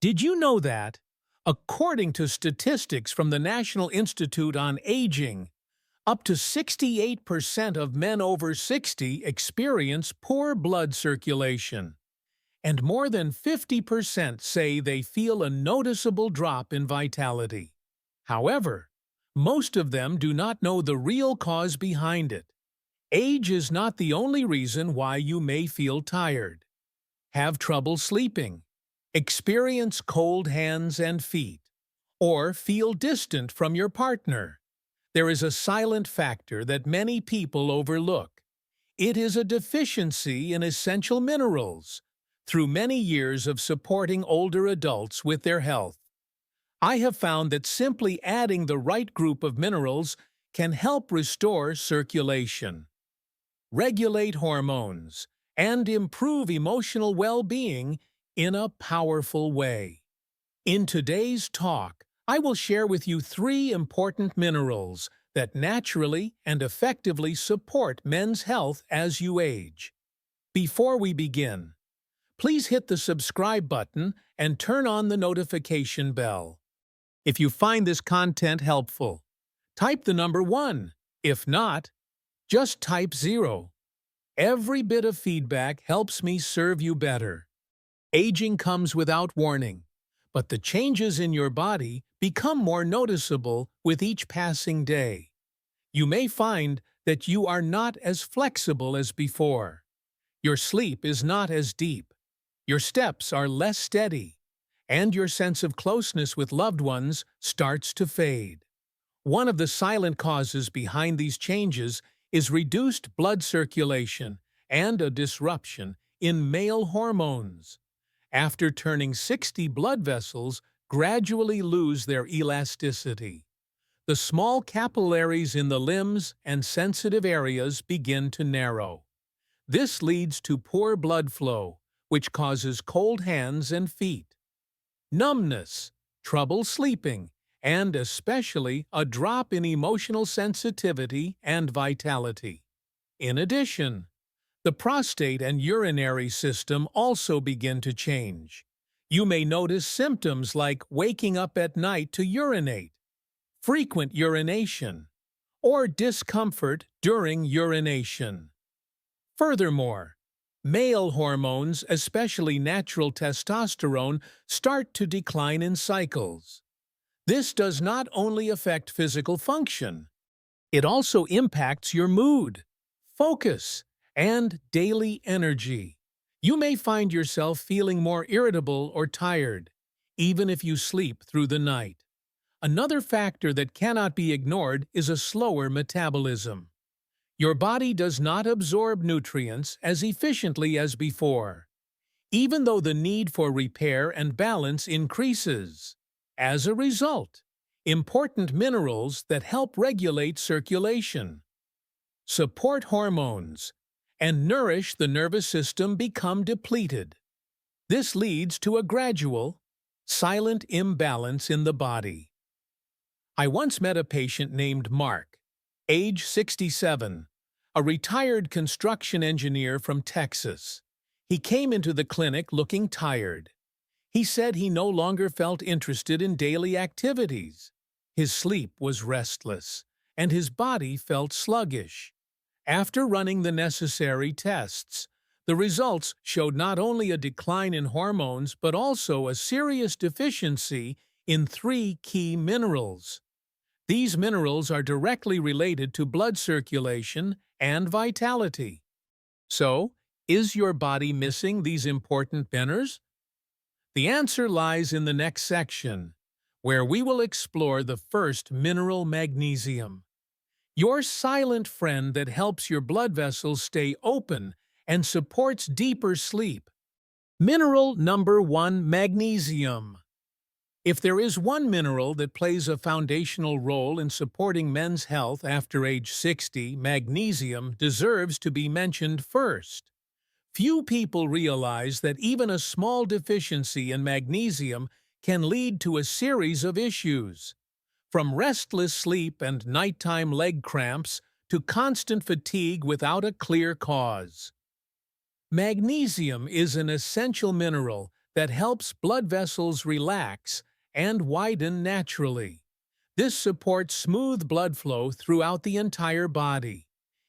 Did you know that, according to statistics from the National Institute on Aging, up to 68% of men over 60 experience poor blood circulation, and more than 50% say they feel a noticeable drop in vitality? However, most of them do not know the real cause behind it. Age is not the only reason why you may feel tired, have trouble sleeping, experience cold hands and feet, or feel distant from your partner. There is a silent factor that many people overlook. It is a deficiency in essential minerals. Through many years of supporting older adults with their health, I have found that simply adding the right group of minerals can help restore circulation, regulate hormones, and improve emotional well-being in a powerful way. In today's talk, I will share with you 3 important minerals that naturally and effectively support men's health as you age. Before we begin, please hit the subscribe button and turn on the notification bell. If you find this content helpful, type the number 1. If not, just type 0. Every bit of feedback helps me serve you better. Aging comes without warning, but the changes in your body become more noticeable with each passing day. You may find that you are not as flexible as before. Your sleep is not as deep. Your steps are less steady, and your sense of closeness with loved ones starts to fade. One of the silent causes behind these changes is reduced blood circulation and a disruption in male hormones. After turning 60, blood vessels gradually lose their elasticity. The small capillaries in the limbs and sensitive areas begin to narrow. This leads to poor blood flow, which causes cold hands and feet, numbness, trouble sleeping, and especially a drop in emotional sensitivity and vitality. In addition, the prostate and urinary system also begin to change. You may notice symptoms like waking up at night to urinate, frequent urination, or discomfort during urination. Furthermore, male hormones, especially natural testosterone, start to decline in cycles. This does not only affect physical function, it also impacts your mood, focus, and daily energy. You may find yourself feeling more irritable or tired, even if you sleep through the night. Another factor that cannot be ignored is a slower metabolism. Your body does not absorb nutrients as efficiently as before, even though the need for repair and balance increases. As a result, important minerals that help regulate circulation, support hormones, and nourish the nervous system become depleted. This leads to a gradual, silent imbalance in the body. I once met a patient named Mark, age 67, a retired construction engineer from Texas. He came into the clinic looking tired. He said he no longer felt interested in daily activities. His sleep was restless, and his body felt sluggish. After running the necessary tests, the results showed not only a decline in hormones but also a serious deficiency in 3 key minerals. These minerals are directly related to blood circulation and vitality. So, is your body missing these important minerals? The answer lies in the next section, where we will explore the first mineral, magnesium. Your silent friend that helps your blood vessels stay open and supports deeper sleep. Mineral number 1, magnesium. If there is one mineral that plays a foundational role in supporting men's health after age 60, magnesium deserves to be mentioned first. Few people realize that even a small deficiency in magnesium can lead to a series of issues, from restless sleep and nighttime leg cramps to constant fatigue without a clear cause. Magnesium is an essential mineral that helps blood vessels relax and widen naturally. This supports smooth blood flow throughout the entire body,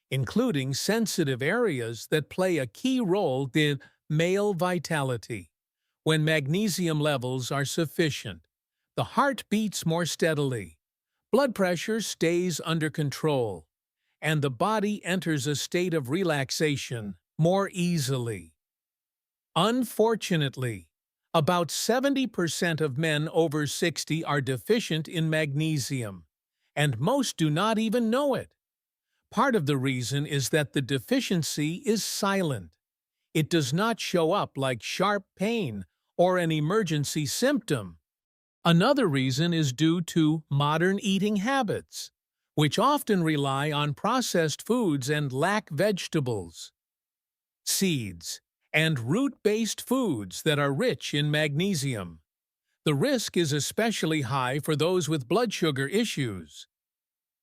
including sensitive areas that play a key role in male vitality. When magnesium levels are sufficient, the heart beats more steadily, blood pressure stays under control, and the body enters a state of relaxation more easily. Unfortunately, about 70% of men over 60 are deficient in magnesium, and most do not even know it. Part of the reason is that the deficiency is silent. It does not show up like sharp pain or an emergency symptom. Another reason is due to modern eating habits, which often rely on processed foods and lack vegetables, seeds, and root-based foods that are rich in magnesium. The risk is especially high for those with blood sugar issues,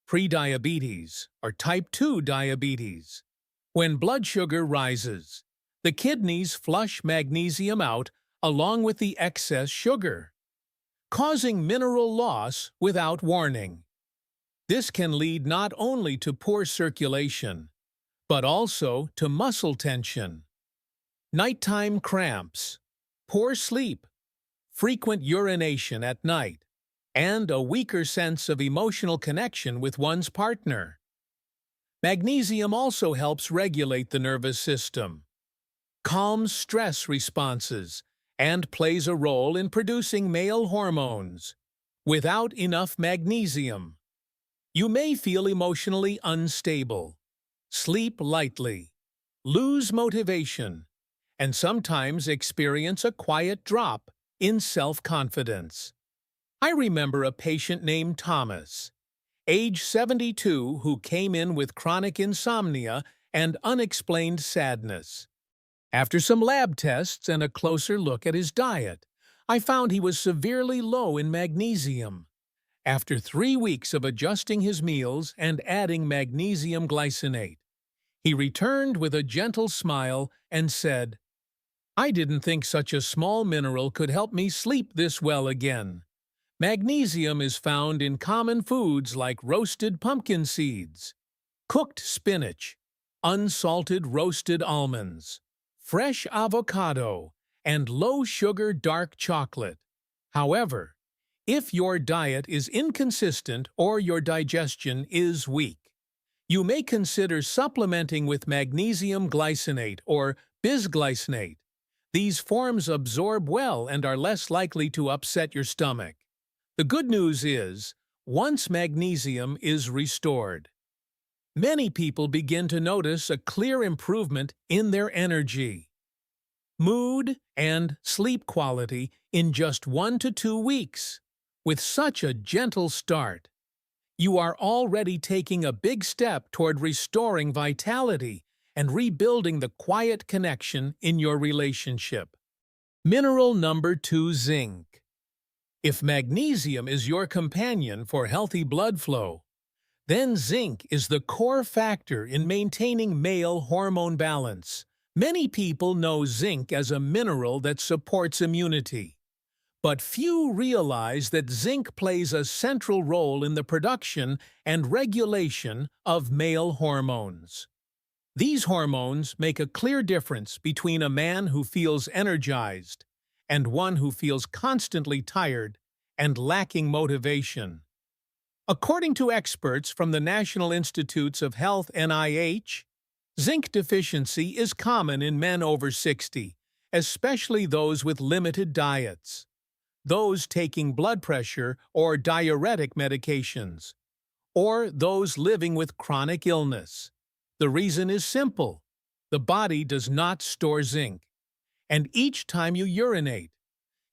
prediabetes, or type 2 diabetes. When blood sugar rises, the kidneys flush magnesium out along with the excess sugar, causing mineral loss without warning. This can lead not only to poor circulation, but also to muscle tension, nighttime cramps, poor sleep, frequent urination at night, and a weaker sense of emotional connection with one's partner. Magnesium also helps regulate the nervous system, calms stress responses, and plays a role in producing male hormones. Without enough magnesium, you may feel emotionally unstable, sleep lightly, lose motivation, and sometimes experience a quiet drop in self-confidence. I remember a patient named Thomas, age 72, who came in with chronic insomnia and unexplained sadness. After some lab tests and a closer look at his diet, I found he was severely low in magnesium. After 3 weeks of adjusting his meals and adding magnesium glycinate, he returned with a gentle smile and said, "I didn't think such a small mineral could help me sleep this well again." Magnesium is found in common foods like roasted pumpkin seeds, cooked spinach, unsalted roasted almonds, fresh avocado, and low-sugar dark chocolate. However, if your diet is inconsistent or your digestion is weak, you may consider supplementing with magnesium glycinate or bisglycinate. These forms absorb well and are less likely to upset your stomach. The good news is, once magnesium is restored, many people begin to notice a clear improvement in their energy, mood, and sleep quality in just 1 to 2 weeks. With such a gentle start, you are already taking a big step toward restoring vitality and rebuilding the quiet connection in your relationship. Mineral number 2, zinc. If magnesium is your companion for healthy blood flow, then zinc is the core factor in maintaining male hormone balance. Many people know zinc as a mineral that supports immunity, but few realize that zinc plays a central role in the production and regulation of male hormones. These hormones make a clear difference between a man who feels energized and one who feels constantly tired and lacking motivation. According to experts from the National Institutes of Health (NIH), zinc deficiency is common in men over 60, especially those with limited diets, those taking blood pressure or diuretic medications, or those living with chronic illness. The reason is simple: the body does not store zinc, and each time you urinate,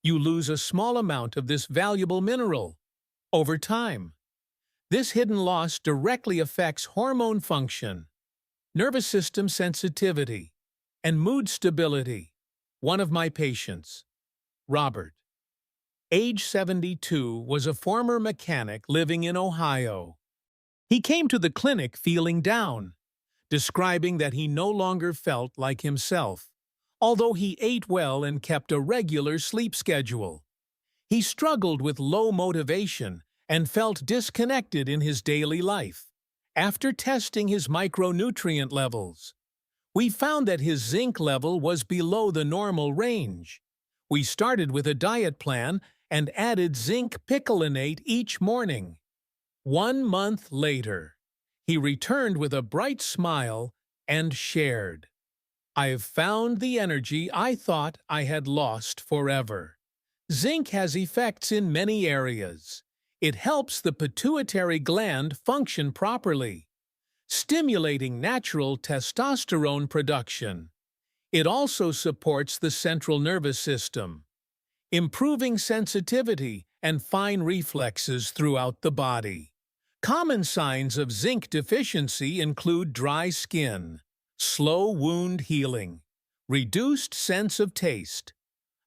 you lose a small amount of this valuable mineral. Over time, this hidden loss directly affects hormone function, nervous system sensitivity, and mood stability. One of my patients, Robert, age 72, was a former mechanic living in Ohio. He came to the clinic feeling down, describing that he no longer felt like himself, although he ate well and kept a regular sleep schedule. He struggled with low motivation and felt disconnected in his daily life. After testing his micronutrient levels, we found that his zinc level was below the normal range. We started with a diet plan and added zinc picolinate each morning. 1 month later, he returned with a bright smile and shared, "I've found the energy I thought I had lost forever." Zinc has effects in many areas. It helps the pituitary gland function properly, stimulating natural testosterone production. It also supports the central nervous system, improving sensitivity and fine reflexes throughout the body. Common signs of zinc deficiency include dry skin, slow wound healing, reduced sense of taste,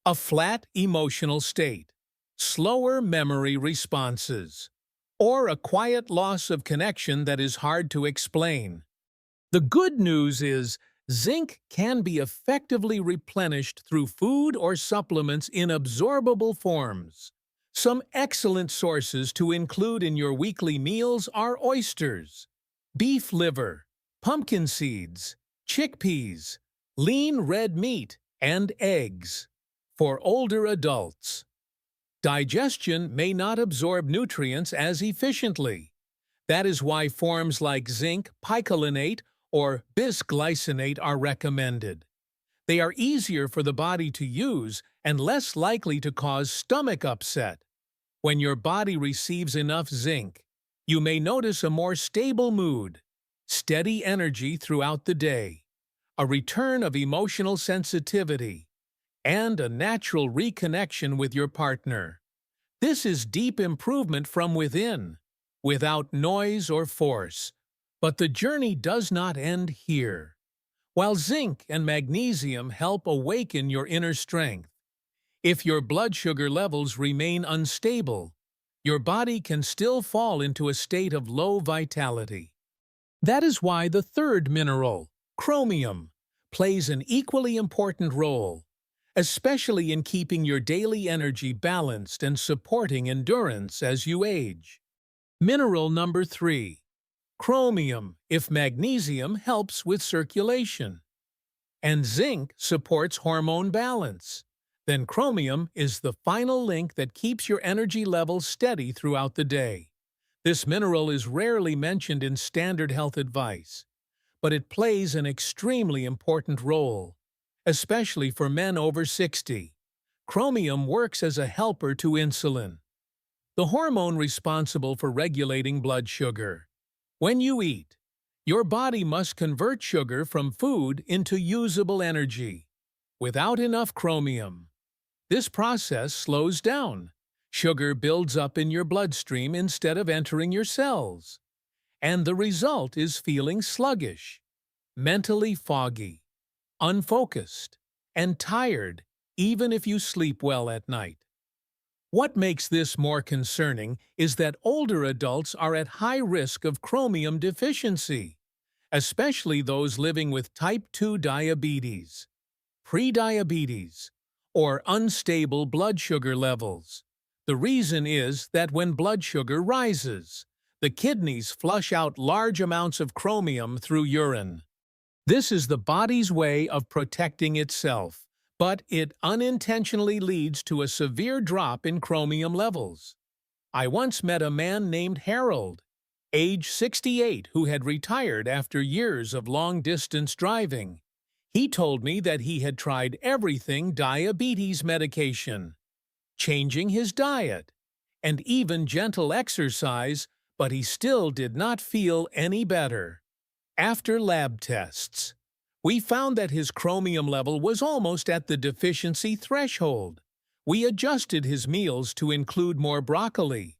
a flat emotional state, slower memory responses, or a quiet loss of connection that is hard to explain. The good news is zinc can be effectively replenished through food or supplements in absorbable forms. Some excellent sources to include in your weekly meals are oysters, beef liver, pumpkin seeds, chickpeas, lean red meat, and eggs. For older adults, digestion may not absorb nutrients as efficiently. That is why forms like zinc picolinate or bisglycinate are recommended. They are easier for the body to use and less likely to cause stomach upset. When your body receives enough zinc, you may notice a more stable mood, steady energy throughout the day, a return of emotional sensitivity, and a natural reconnection with your partner. This is deep improvement from within, without noise or force. But the journey does not end here. While zinc and magnesium help awaken your inner strength, if your blood sugar levels remain unstable, your body can still fall into a state of low vitality. That is why the third mineral, chromium, plays an equally important role, especially in keeping your daily energy balanced and supporting endurance as you age. Mineral number 3. Chromium, if magnesium helps with circulation, and zinc supports hormone balance, then chromium is the final link that keeps your energy levels steady throughout the day. This mineral is rarely mentioned in standard health advice, but it plays an extremely important role, especially for men over 60. Chromium works as a helper to insulin, the hormone responsible for regulating blood sugar. When you eat, your body must convert sugar from food into usable energy. Without enough chromium, this process slows down. Sugar builds up in your bloodstream instead of entering your cells. And the result is feeling sluggish, mentally foggy, unfocused, and tired even if you sleep well at night. What makes this more concerning is that older adults are at high risk of chromium deficiency, especially those living with type 2 diabetes, prediabetes, or unstable blood sugar levels. The reason is that when blood sugar rises, the kidneys flush out large amounts of chromium through urine. This is the body's way of protecting itself, but it unintentionally leads to a severe drop in chromium levels. I once met a man named Harold, age 68, who had retired after years of long-distance driving. He told me that he had tried everything diabetes medication, changing his diet, and even gentle exercise, but he still did not feel any better. After lab tests, we found that his chromium level was almost at the deficiency threshold. We adjusted his meals to include more broccoli,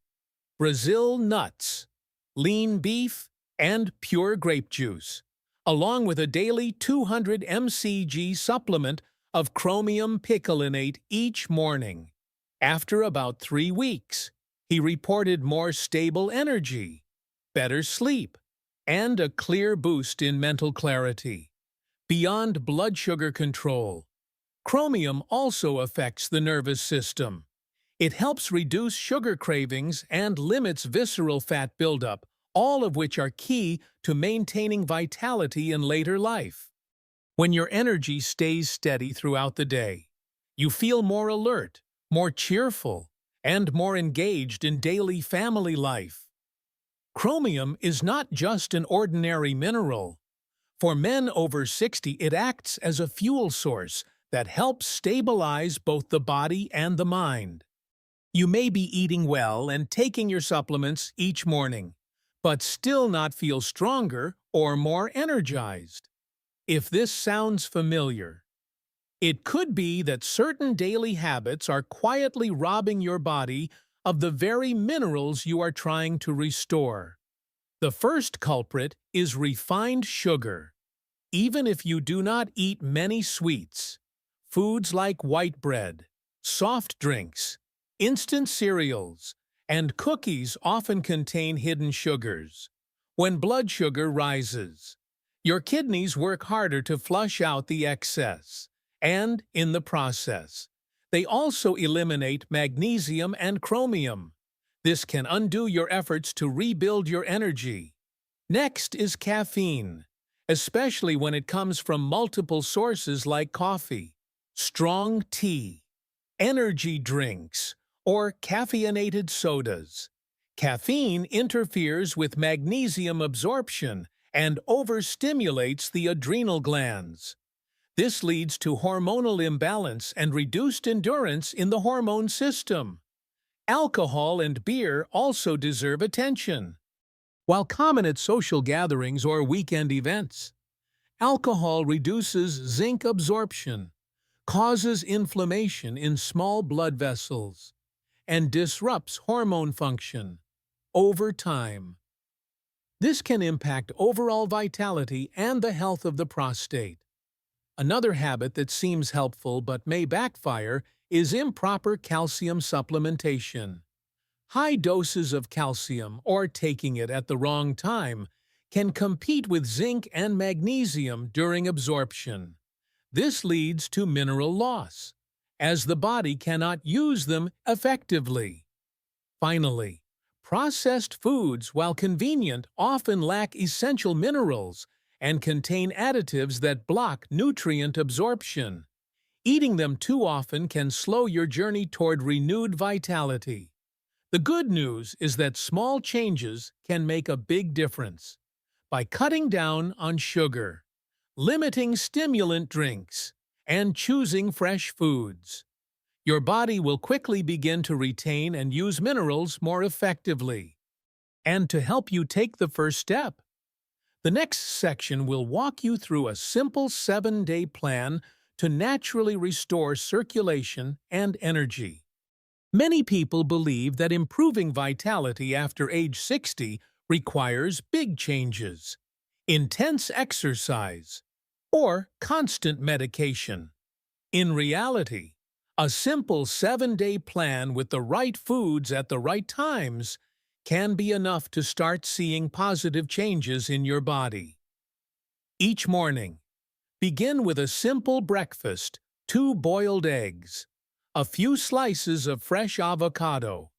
Brazil nuts, lean beef, and pure grape juice, along with a daily 200 mcg supplement of chromium picolinate each morning. After about 3 weeks, he reported more stable energy, better sleep, and a clear boost in mental clarity. Beyond blood sugar control, Chromium also affects the nervous system. It helps reduce sugar cravings and limits visceral fat buildup, all of which are key to maintaining vitality in later life. When your energy stays steady throughout the day, you feel more alert, more cheerful, and more engaged in daily family life. Chromium is not just an ordinary mineral. For men over 60, it acts as a fuel source that helps stabilize both the body and the mind. You may be eating well and taking your supplements each morning, but still not feel stronger or more energized. If this sounds familiar, it could be that certain daily habits are quietly robbing your body of the very minerals you are trying to restore. The first culprit is refined sugar. Even if you do not eat many sweets, foods like white bread, soft drinks, instant cereals, and cookies often contain hidden sugars. When blood sugar rises, your kidneys work harder to flush out the excess, and, in the process, they also eliminate magnesium and chromium. This can undo your efforts to rebuild your energy. Next is caffeine, especially when it comes from multiple sources like coffee, strong tea, energy drinks, or caffeinated sodas. Caffeine interferes with magnesium absorption and overstimulates the adrenal glands. This leads to hormonal imbalance and reduced endurance in the hormone system. Alcohol and beer also deserve attention. While common at social gatherings or weekend events, alcohol reduces zinc absorption, causes inflammation in small blood vessels, and disrupts hormone function over time. This can impact overall vitality and the health of the prostate. Another habit that seems helpful but may backfire is improper calcium supplementation. High doses of calcium, or taking it at the wrong time, can compete with zinc and magnesium during absorption. This leads to mineral loss, as the body cannot use them effectively. Finally, processed foods, while convenient, often lack essential minerals and contain additives that block nutrient absorption. Eating them too often can slow your journey toward renewed vitality. The good news is that small changes can make a big difference. By cutting down on sugar, limiting stimulant drinks, and choosing fresh foods, your body will quickly begin to retain and use minerals more effectively. And to help you take the first step, the next section will walk you through a simple 7-day plan to naturally restore circulation and energy. Many people believe that improving vitality after age 60 requires big changes, intense exercise, or constant medication. In reality, a simple 7-day plan with the right foods at the right times can be enough to start seeing positive changes in your body. Each morning, begin with a simple breakfast: 2 boiled eggs, a few slices of fresh avocado,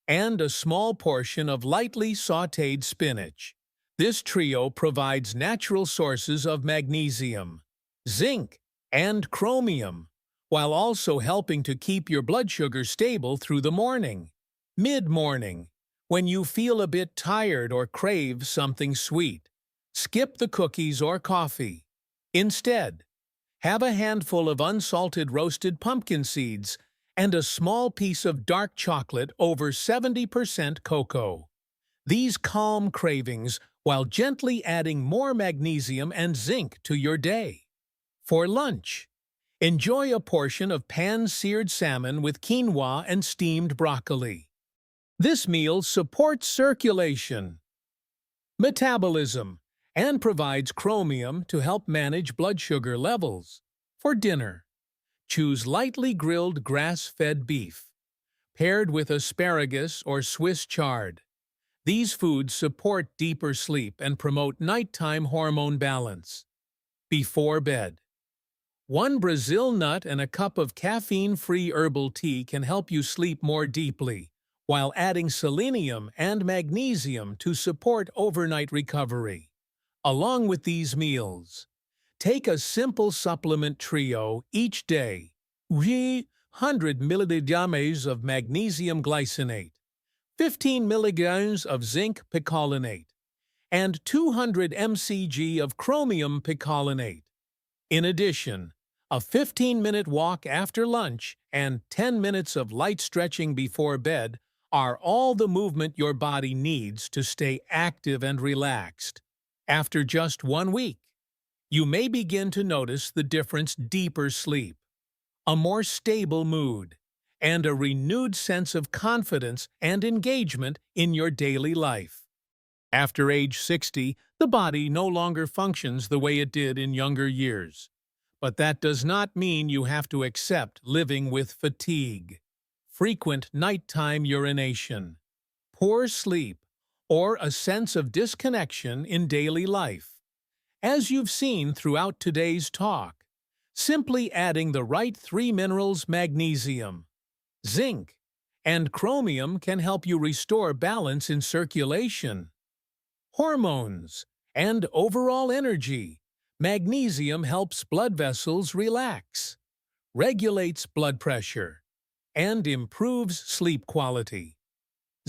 and a small portion of lightly sautéed spinach. This trio provides natural sources of magnesium, zinc, and chromium, while also helping to keep your blood sugar stable through the morning. Mid-morning, when you feel a bit tired or crave something sweet, skip the cookies or coffee. Instead, have a handful of unsalted roasted pumpkin seeds and a small piece of dark chocolate over 70% cocoa. These calm cravings while gently adding more magnesium and zinc to your day. For lunch, enjoy a portion of pan-seared salmon with quinoa and steamed broccoli. This meal supports circulation, metabolism, and provides chromium to help manage blood sugar levels. For dinner, choose lightly grilled grass-fed beef, paired with asparagus or Swiss chard. These foods support deeper sleep and promote nighttime hormone balance. Before bed, One Brazil nut and a cup of caffeine-free herbal tea can help you sleep more deeply, while adding selenium and magnesium to support overnight recovery. Along with these meals, take a simple supplement trio each day. 100 milligrams of magnesium glycinate, 15 milligrams of zinc picolinate, and 200 mcg of chromium picolinate. In addition, a 15-minute walk after lunch and 10 minutes of light stretching before bed are all the movement your body needs to stay active and relaxed. After just 1 week, you may begin to notice the difference: deeper sleep, a more stable mood, and a renewed sense of confidence and engagement in your daily life. After age 60, the body no longer functions the way it did in younger years. But that does not mean you have to accept living with fatigue, frequent nighttime urination, poor sleep, or a sense of disconnection in daily life. As you've seen throughout today's talk, simply adding the right 3 minerals, magnesium, zinc, and chromium, can help you restore balance in circulation, hormones, and overall energy. Magnesium helps blood vessels relax, regulates blood pressure, and improves sleep quality.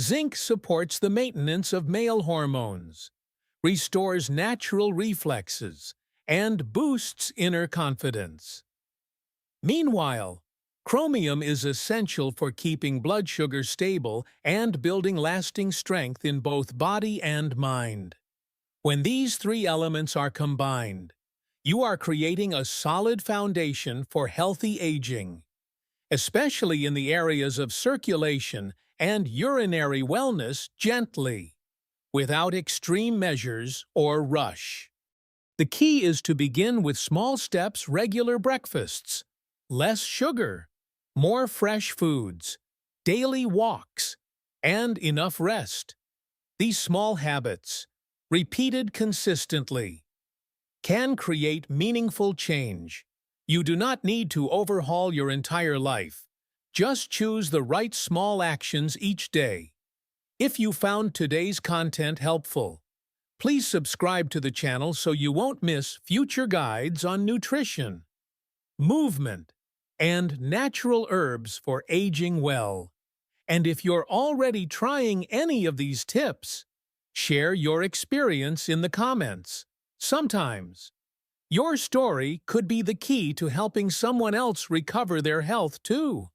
Zinc supports the maintenance of male hormones, restores natural reflexes, and boosts inner confidence. Meanwhile, chromium is essential for keeping blood sugar stable and building lasting strength in both body and mind. When these 3 elements are combined, you are creating a solid foundation for healthy aging, especially in the areas of circulation and urinary wellness, gently, without extreme measures or rush. The key is to begin with small steps: regular breakfasts, less sugar, more fresh foods, daily walks, and enough rest. These small habits, repeated consistently, can create meaningful change. You do not need to overhaul your entire life. Just choose the right small actions each day. If you found today's content helpful, please subscribe to the channel so you won't miss future guides on nutrition, movement, and natural herbs for aging well. And if you're already trying any of these tips, share your experience in the comments. Sometimes, your story could be the key to helping someone else recover their health too.